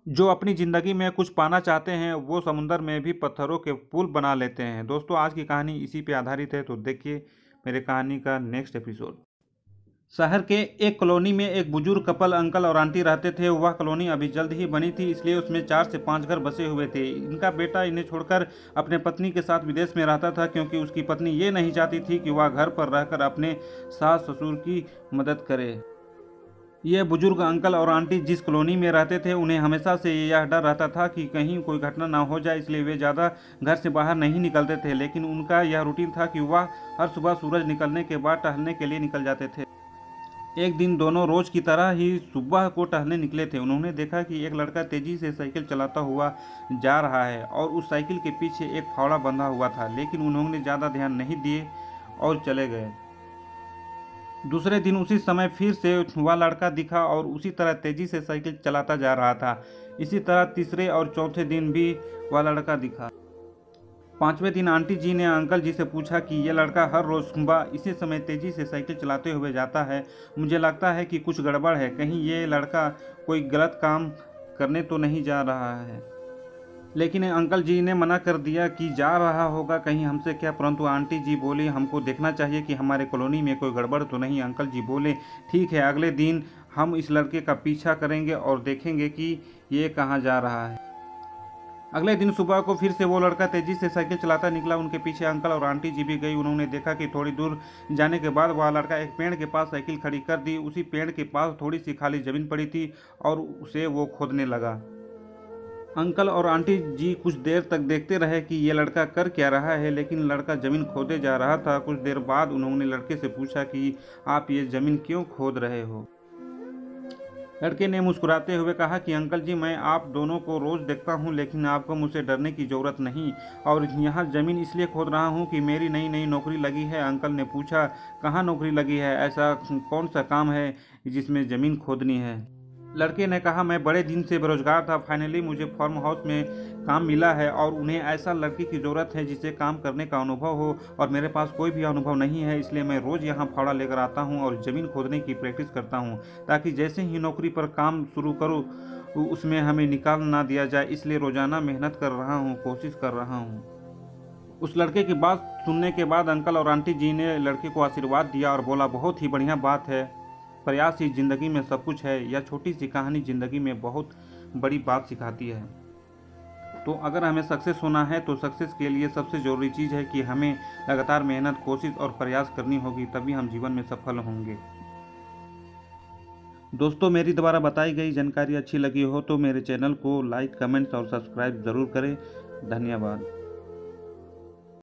जो अपनी ज़िंदगी में कुछ पाना चाहते हैं वो समुंदर में भी पत्थरों के पुल बना लेते हैं। दोस्तों, आज की कहानी इसी पे आधारित है, तो देखिए मेरे कहानी का नेक्स्ट एपिसोड। शहर के एक कॉलोनी में एक बुजुर्ग कपल अंकल और आंटी रहते थे। वह कॉलोनी अभी जल्द ही बनी थी, इसलिए उसमें 4 से 5 घर बसे हुए थे। इनका बेटा इन्हें छोड़कर अपने पत्नी के साथ विदेश में रहता था, क्योंकि उसकी पत्नी ये नहीं चाहती थी कि वह घर पर रहकर अपने सास ससुर की मदद करे। ये बुजुर्ग अंकल और आंटी जिस कॉलोनी में रहते थे, उन्हें हमेशा से यह डर रहता था कि कहीं कोई घटना ना हो जाए, इसलिए वे ज़्यादा घर से बाहर नहीं निकलते थे। लेकिन उनका यह रूटीन था कि वह हर सुबह सूरज निकलने के बाद टहलने के लिए निकल जाते थे। एक दिन दोनों रोज की तरह ही सुबह को टहलने निकले थे। उन्होंने देखा कि एक लड़का तेजी से साइकिल चलाता हुआ जा रहा है और उस साइकिल के पीछे एक फावड़ा बंधा हुआ था। लेकिन उन्होंने ज़्यादा ध्यान नहीं दिए और चले गए। दूसरे दिन उसी समय फिर से वह लड़का दिखा और उसी तरह तेजी से साइकिल चलाता जा रहा था। इसी तरह तीसरे और चौथे दिन भी वह लड़का दिखा। पांचवें दिन आंटी जी ने अंकल जी से पूछा कि यह लड़का हर रोज सुबह इसी समय तेजी से साइकिल चलाते हुए जाता है। मुझे लगता है कि कुछ गड़बड़ है, कहीं ये लड़का कोई गलत काम करने तो नहीं जा रहा है। लेकिन अंकल जी ने मना कर दिया कि जा रहा होगा कहीं हमसे क्या। परंतु आंटी जी बोली, हमको देखना चाहिए कि हमारे कॉलोनी में कोई गड़बड़ तो नहीं। अंकल जी बोले, ठीक है, अगले दिन हम इस लड़के का पीछा करेंगे और देखेंगे कि ये कहाँ जा रहा है। अगले दिन सुबह को फिर से वो लड़का तेजी से साइकिल चलाता निकला। उनके पीछे अंकल और आंटी जी भी गई। उन्होंने देखा कि थोड़ी दूर जाने के बाद वह लड़का एक पेड़ के पास साइकिल खड़ी कर दी। उसी पेड़ के पास थोड़ी सी खाली जमीन पड़ी थी और उसे वो खोदने लगा। अंकल और आंटी जी कुछ देर तक देखते रहे कि ये लड़का कर क्या रहा है, लेकिन लड़का जमीन खोदे जा रहा था। कुछ देर बाद उन्होंने लड़के से पूछा कि आप ये जमीन क्यों खोद रहे हो। लड़के ने मुस्कुराते हुए कहा कि अंकल जी, मैं आप दोनों को रोज देखता हूँ, लेकिन आपको मुझसे डरने की जरूरत नहीं, और यहाँ जमीन इसलिए खोद रहा हूँ कि मेरी नई नई नौकरी लगी है। अंकल ने पूछा, कहाँ नौकरी लगी है, ऐसा कौन सा काम है जिसमें जमीन खोदनी है। लड़के ने कहा, मैं बड़े दिन से बेरोजगार था, फाइनली मुझे फार्म हाउस में काम मिला है और उन्हें ऐसा लड़की की ज़रूरत है जिसे काम करने का अनुभव हो, और मेरे पास कोई भी अनुभव नहीं है। इसलिए मैं रोज़ यहाँ फावड़ा लेकर आता हूँ और ज़मीन खोदने की प्रैक्टिस करता हूँ, ताकि जैसे ही नौकरी पर काम शुरू करूँ उसमें हमें निकाल ना दिया जाए। इसलिए रोज़ाना मेहनत कर रहा हूँ, कोशिश कर रहा हूँ। उस लड़के की बात सुनने के बाद अंकल और आंटी जी ने लड़के को आशीर्वाद दिया और बोला, बहुत ही बढ़िया बात है, प्रयास ही जिंदगी में सब कुछ है। यह छोटी सी कहानी जिंदगी में बहुत बड़ी बात सिखाती है। तो अगर हमें सक्सेस होना है तो सक्सेस के लिए सबसे ज़रूरी चीज़ है कि हमें लगातार मेहनत, कोशिश और प्रयास करनी होगी, तभी हम जीवन में सफल होंगे। दोस्तों, मेरी द्वारा बताई गई जानकारी अच्छी लगी हो तो मेरे चैनल को लाइक, कमेंट्स और सब्सक्राइब ज़रूर करें। धन्यवाद।